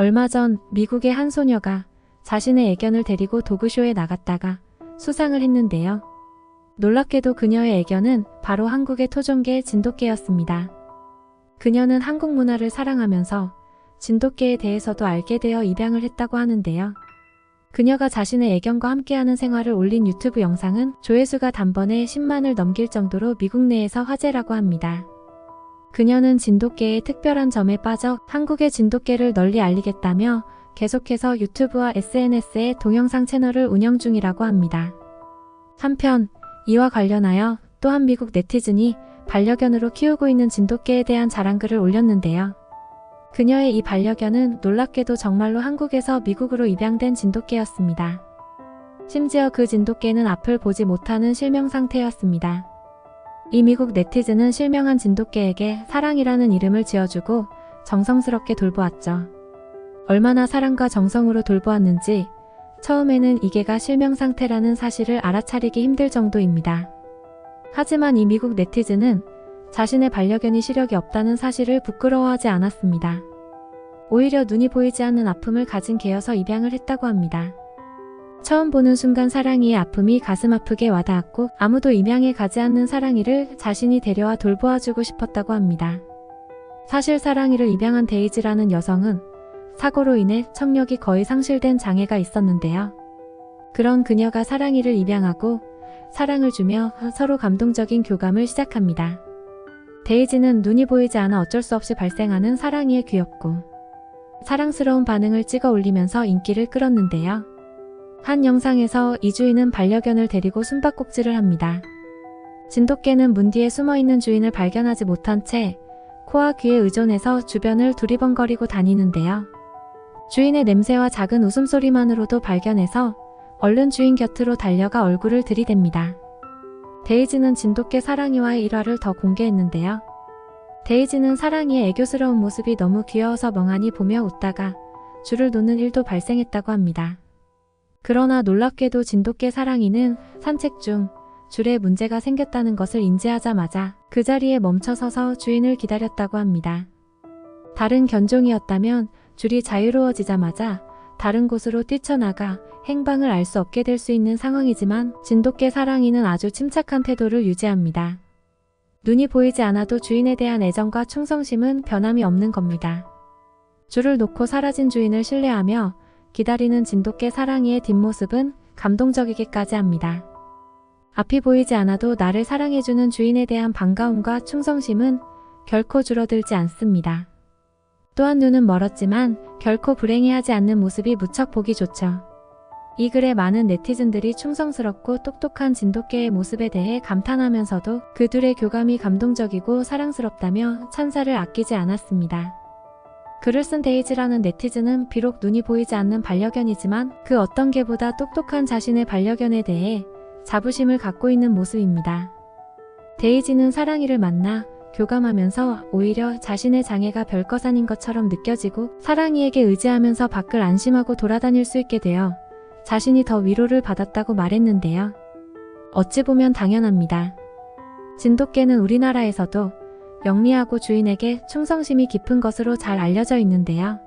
얼마 전 미국의 한 소녀가 자신의 애견을 데리고 도그쇼에 나갔다가 수상을 했는데요. 놀랍게도 그녀의 애견은 바로 한국의 토종개 진돗개였습니다. 그녀는 한국 문화를 사랑하면서 진돗개에 대해서도 알게 되어 입양을 했다고 하는데요. 그녀가 자신의 애견과 함께하는 생활을 올린 유튜브 영상은 조회수가 단번에 10만을 넘길 정도로 미국 내에서 화제라고 합니다. 그녀는 진돗개의 특별한 점에 빠져 한국의 진돗개를 널리 알리겠다며 계속해서 유튜브와 SNS의 동영상 채널을 운영 중이라고 합니다. 한편 이와 관련하여 또한 미국 네티즌이 반려견으로 키우고 있는 진돗개에 대한 자랑글을 올렸는데요. 그녀의 이 반려견은 놀랍게도 정말로 한국에서 미국으로 입양된 진돗개였습니다. 심지어 그 진돗개는 앞을 보지 못하는 실명 상태였습니다. 이 미국 네티즌은 실명한 진돗개에게 사랑이라는 이름을 지어주고 정성스럽게 돌보았죠. 얼마나 사랑과 정성으로 돌보았는지 처음에는 이 개가 실명 상태라는 사실을 알아차리기 힘들 정도입니다. 하지만 이 미국 네티즌은 자신의 반려견이 시력이 없다는 사실을 부끄러워하지 않았습니다. 오히려 눈이 보이지 않는 아픔을 가진 개여서 입양을 했다고 합니다. 처음 보는 순간 사랑이의 아픔이 가슴 아프게 와닿았고 아무도 입양에 가지 않는 사랑이를 자신이 데려와 돌보아주고 싶었다고 합니다. 사실 사랑이를 입양한 데이지라는 여성은 사고로 인해 청력이 거의 상실된 장애가 있었는데요. 그런 그녀가 사랑이를 입양하고 사랑을 주며 서로 감동적인 교감을 시작합니다. 데이지는 눈이 보이지 않아 어쩔 수 없이 발생하는 사랑이의 귀엽고 사랑스러운 반응을 찍어 올리면서 인기를 끌었는데요. 한 영상에서 이 주인은 반려견을 데리고 숨바꼭질을 합니다. 진돗개는 문 뒤에 숨어있는 주인을 발견하지 못한 채 코와 귀에 의존해서 주변을 두리번거리고 다니는데요. 주인의 냄새와 작은 웃음소리만으로도 발견해서 얼른 주인 곁으로 달려가 얼굴을 들이댑니다. 데이지는 진돗개 사랑이와의 일화를 더 공개했는데요. 데이지는 사랑이의 애교스러운 모습이 너무 귀여워서 멍하니 보며 웃다가 줄을 놓는 일도 발생했다고 합니다. 그러나 놀랍게도 진돗개 사랑이는 산책 중 줄에 문제가 생겼다는 것을 인지하자마자 그 자리에 멈춰서서 주인을 기다렸다고 합니다. 다른 견종이었다면 줄이 자유로워지자마자 다른 곳으로 뛰쳐나가 행방을 알 수 없게 될 수 있는 상황이지만 진돗개 사랑이는 아주 침착한 태도를 유지합니다. 눈이 보이지 않아도 주인에 대한 애정과 충성심은 변함이 없는 겁니다. 줄을 놓고 사라진 주인을 신뢰하며 기다리는 진돗개 사랑이의 뒷모습은 감동적이기까지 합니다. 앞이 보이지 않아도 나를 사랑해주는 주인에 대한 반가움과 충성심은 결코 줄어들지 않습니다. 또한 눈은 멀었지만 결코 불행해하지 않는 모습이 무척 보기 좋죠. 이 글에 많은 네티즌들이 충성스럽고 똑똑한 진돗개의 모습에 대해 감탄하면서도 그들의 교감이 감동적이고 사랑스럽다며 찬사를 아끼지 않았습니다. 글을 쓴 데이지라는 네티즌은 비록 눈이 보이지 않는 반려견이지만 그 어떤 개보다 똑똑한 자신의 반려견에 대해 자부심을 갖고 있는 모습입니다. 데이지는 사랑이를 만나 교감하면서 오히려 자신의 장애가 별것 아닌 것처럼 느껴지고 사랑이에게 의지하면서 밖을 안심하고 돌아다닐 수 있게 되어 자신이 더 위로를 받았다고 말했는데요. 어찌 보면 당연합니다. 진돗개는 우리나라에서도 영리하고 주인에게 충성심이 깊은 것으로 잘 알려져 있는데요.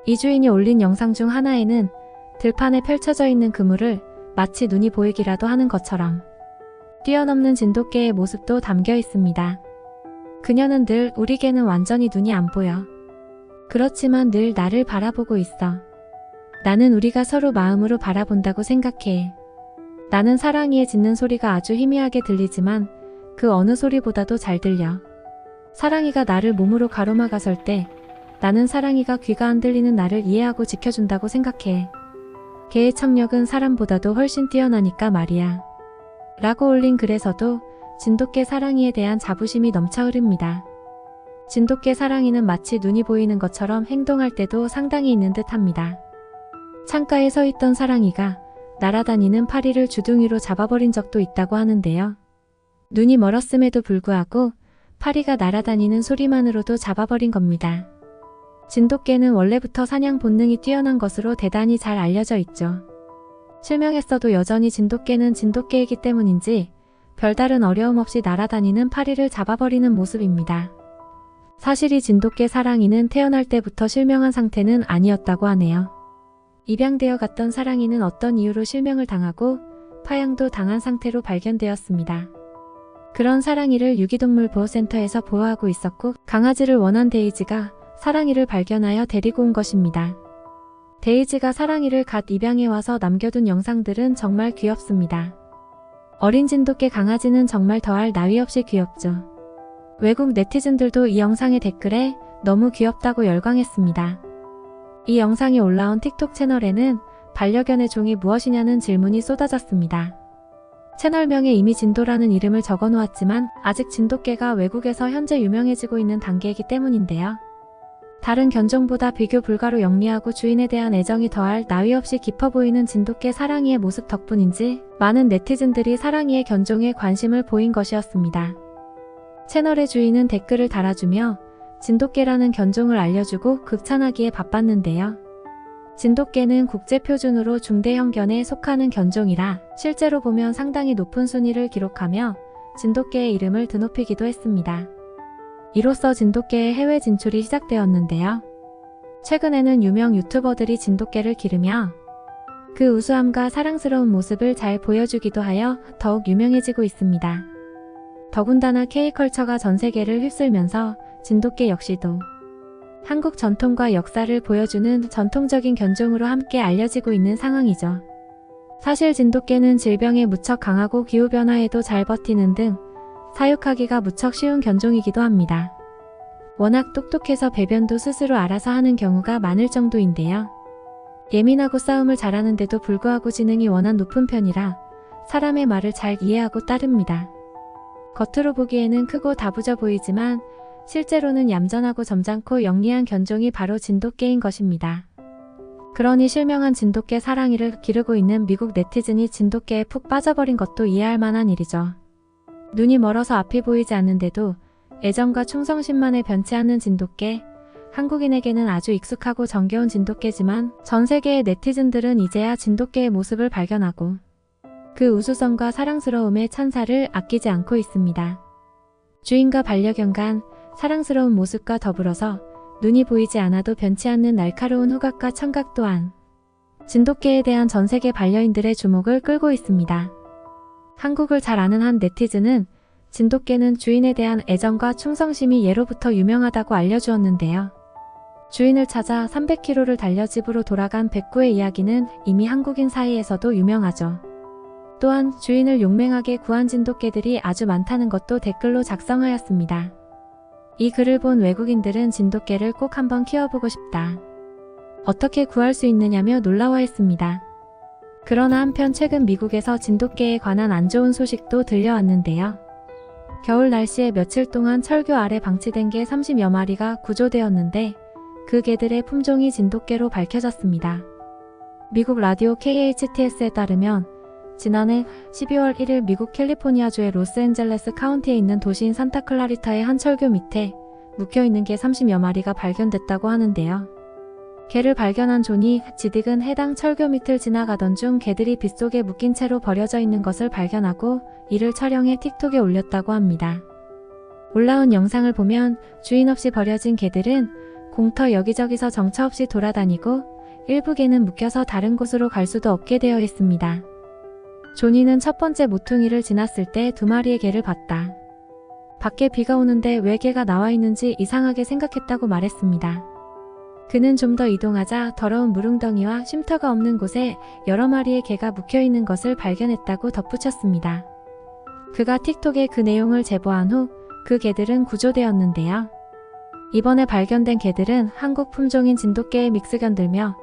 이 주인이 올린 영상 중 하나에는 들판에 펼쳐져 있는 그물을 마치 눈이 보이기라도 하는 것처럼 뛰어넘는 진돗개의 모습도 담겨 있습니다. 그녀는 늘 우리 개는 완전히 눈이 안 보여. 그렇지만 늘 나를 바라보고 있어. 나는 우리가 서로 마음으로 바라본다고 생각해. 나는 사랑이의 짖는 소리가 아주 희미하게 들리지만 그 어느 소리보다도 잘 들려. 사랑이가 나를 몸으로 가로막아설 때 나는 사랑이가 귀가 안 들리는 나를 이해하고 지켜준다고 생각해. 개의 청력은 사람보다도 훨씬 뛰어나니까 말이야. 라고 올린 글에서도 진돗개 사랑이에 대한 자부심이 넘쳐 흐릅니다. 진돗개 사랑이는 마치 눈이 보이는 것처럼 행동할 때도 상당히 있는 듯 합니다. 창가에 서 있던 사랑이가 날아다니는 파리를 주둥이로 잡아버린 적도 있다고 하는데요. 눈이 멀었음에도 불구하고 파리가 날아다니는 소리만으로도 잡아버린 겁니다. 진돗개는 원래부터 사냥 본능이 뛰어난 것으로 대단히 잘 알려져 있죠. 실명했어도 여전히 진돗개는 진돗개이기 때문인지 별다른 어려움 없이 날아다니는 파리를 잡아버리는 모습입니다. 사실 이 진돗개 사랑이는 태어날 때부터 실명한 상태는 아니었다고 하네요. 입양되어 갔던 사랑이는 어떤 이유로 실명을 당하고 파양도 당한 상태로 발견되었습니다. 그런 사랑이를 유기동물 보호센터에서 보호하고 있었고 강아지를 원한 데이지가 사랑이를 발견하여 데리고 온 것입니다. 데이지가 사랑이를 갓 입양해 와서 남겨둔 영상들은 정말 귀엽습니다. 어린 진돗개 강아지는 정말 더할 나위 없이 귀엽죠. 외국 네티즌들도 이 영상의 댓글에 너무 귀엽다고 열광했습니다. 이 영상이 올라온 틱톡 채널에는 반려견의 종이 무엇이냐는 질문이 쏟아졌습니다. 채널명에 이미 진도라는 이름을 적어 놓았지만 아직 진돗개가 외국에서 현재 유명해지고 있는 단계이기 때문인데요. 다른 견종보다 비교 불가로 영리하고 주인에 대한 애정이 더할 나위 없이 깊어 보이는 진돗개 사랑이의 모습 덕분인지 많은 네티즌들이 사랑이의 견종에 관심을 보인 것이었습니다. 채널의 주인은 댓글을 달아주며 진돗개라는 견종을 알려주고 극찬하기에 바빴는데요. 진돗개는 국제표준으로 중대형견에 속하는 견종이라 실제로 보면 상당히 높은 순위를 기록하며 진돗개의 이름을 드높이기도 했습니다. 이로써 진돗개의 해외 진출이 시작되었는데요. 최근에는 유명 유튜버들이 진돗개를 기르며 그 우수함과 사랑스러운 모습을 잘 보여주기도 하여 더욱 유명해지고 있습니다. 더군다나 K컬처가 전 세계를 휩쓸면서 진돗개 역시도 한국 전통과 역사를 보여주는 전통적인 견종으로 함께 알려지고 있는 상황이죠. 사실 진돗개는 질병에 무척 강하고 기후변화에도 잘 버티는 등 사육하기가 무척 쉬운 견종이기도 합니다. 워낙 똑똑해서 배변도 스스로 알아서 하는 경우가 많을 정도인데요. 예민하고 싸움을 잘하는데도 불구하고 지능이 워낙 높은 편이라 사람의 말을 잘 이해하고 따릅니다. 겉으로 보기에는 크고 다부져 보이지만 실제로는 얌전하고 점잖고 영리한 견종이 바로 진돗개인 것입니다. 그러니 실명한 진돗개 사랑이를 기르고 있는 미국 네티즌이 진돗개에 푹 빠져버린 것도 이해할 만한 일이죠. 눈이 멀어서 앞이 보이지 않는데도 애정과 충성심만에 변치 않는 진돗개, 한국인에게는 아주 익숙하고 정겨운 진돗개지만 전 세계의 네티즌들은 이제야 진돗개의 모습을 발견하고 그 우수성과 사랑스러움의 찬사를 아끼지 않고 있습니다. 주인과 반려견 간 사랑스러운 모습과 더불어서 눈이 보이지 않아도 변치 않는 날카로운 후각과 청각 또한 진돗개에 대한 전 세계 반려인들의 주목을 끌고 있습니다. 한국을 잘 아는 한 네티즌은 진돗개는 주인에 대한 애정과 충성심이 예로부터 유명하다고 알려주었는데요. 주인을 찾아 300km를 달려 집으로 돌아간 백구의 이야기는 이미 한국인 사이에서도 유명하죠. 또한 주인을 용맹하게 구한 진돗개들이 아주 많다는 것도 댓글로 작성하였습니다. 이 글을 본 외국인들은 진돗개를 꼭 한번 키워보고 싶다. 어떻게 구할 수 있느냐며 놀라워했습니다. 그러나 한편 최근 미국에서 진돗개에 관한 안 좋은 소식도 들려왔는데요. 겨울 날씨에 며칠 동안 철교 아래 방치된 개 30여 마리가 구조되었는데 그 개들의 품종이 진돗개로 밝혀졌습니다. 미국 라디오 KHTS에 따르면 지난해 12월 1일 미국 캘리포니아주의 로스앤젤레스 카운티에 있는 도시인 산타클라리타의 한 철교 밑에 묵혀있는 개 30여 마리가 발견됐다고 하는데요. 개를 발견한 존이 지딕은 해당 철교 밑을 지나가던 중 개들이 빗속에 묶인 채로 버려져 있는 것을 발견하고 이를 촬영해 틱톡에 올렸다고 합니다. 올라온 영상을 보면 주인 없이 버려진 개들은 공터 여기저기서 정처 없이 돌아다니고 일부 개는 묶여서 다른 곳으로 갈 수도 없게 되어 있습니다. 조니는 첫 번째 모퉁이를 지났을 때 2마리의 개를 봤다. 밖에 비가 오는데 왜 개가 나와 있는지 이상하게 생각했다고 말했습니다. 그는 좀 더 이동하자 더러운 물웅덩이와 쉼터가 없는 곳에 여러 마리의 개가 묵혀있는 것을 발견했다고 덧붙였습니다. 그가 틱톡에 그 내용을 제보한 후 그 개들은 구조되었는데요. 이번에 발견된 개들은 한국 품종인 진돗개의 믹스견들며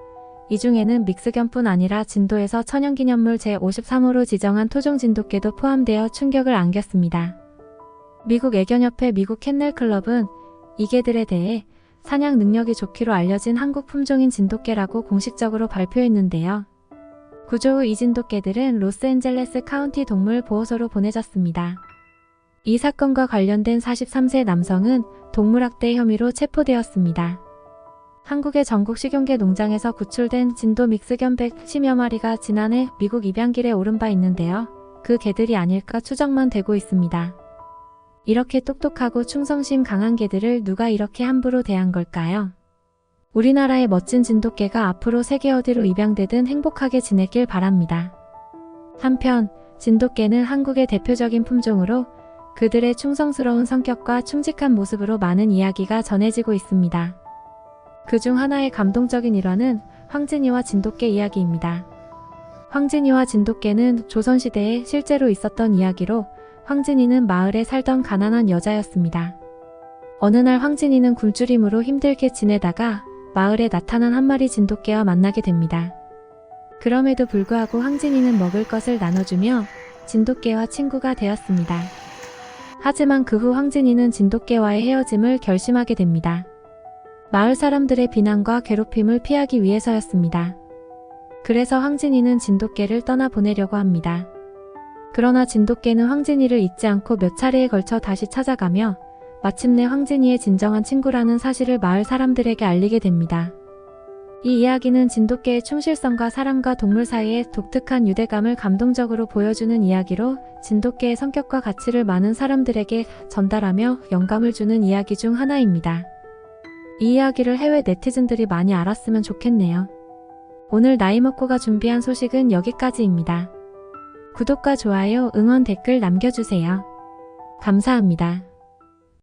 이 중에는 믹스견뿐 아니라 진도에서 천연기념물 제53호로 지정한 토종 진돗개도 포함되어 충격을 안겼습니다. 미국 애견협회 미국 캔넬클럽은 이 개들에 대해 사냥 능력이 좋기로 알려진 한국 품종인 진돗개라고 공식적으로 발표했는데요. 구조 후 이 진돗개들은 로스앤젤레스 카운티 동물보호소로 보내졌습니다. 이 사건과 관련된 43세 남성은 동물학대 혐의로 체포되었습니다. 한국의 전국 식용개 농장에서 구출된 진도 믹스견 110여 마리가 지난해 미국 입양길에 오른 바 있는데요. 그 개들이 아닐까 추정만 되고 있습니다. 이렇게 똑똑하고 충성심 강한 개들을 누가 이렇게 함부로 대한 걸까요? 우리나라의 멋진 진돗개가 앞으로 세계 어디로 입양되든 행복하게 지내길 바랍니다. 한편 진돗개는 한국의 대표적인 품종으로 그들의 충성스러운 성격과 충직한 모습으로 많은 이야기가 전해지고 있습니다. 그중 하나의 감동적인 일화는 황진이와 진돗개 이야기입니다. 황진이와 진돗개는 조선시대에 실제로 있었던 이야기로 황진이는 마을에 살던 가난한 여자였습니다. 어느 날 황진이는 굶주림으로 힘들게 지내다가 마을에 나타난 한 마리 진돗개와 만나게 됩니다. 그럼에도 불구하고 황진이는 먹을 것을 나눠주며 진돗개와 친구가 되었습니다. 하지만 그 후 황진이는 진돗개와의 헤어짐을 결심하게 됩니다. 마을 사람들의 비난과 괴롭힘을 피하기 위해서였습니다. 그래서 황진이는 진돗개를 떠나보내려고 합니다. 그러나 진돗개는 황진이를 잊지 않고 몇 차례에 걸쳐 다시 찾아가며 마침내 황진이의 진정한 친구라는 사실을 마을 사람들에게 알리게 됩니다. 이 이야기는 진돗개의 충실성과 사람과 동물 사이의 독특한 유대감을 감동적으로 보여주는 이야기로 진돗개의 성격과 가치를 많은 사람들에게 전달하며 영감을 주는 이야기 중 하나입니다. 이 이야기를 해외 네티즌들이 많이 알았으면 좋겠네요. 오늘 나이먹고가 준비한 소식은 여기까지입니다. 구독과 좋아요, 응원, 댓글 남겨주세요. 감사합니다.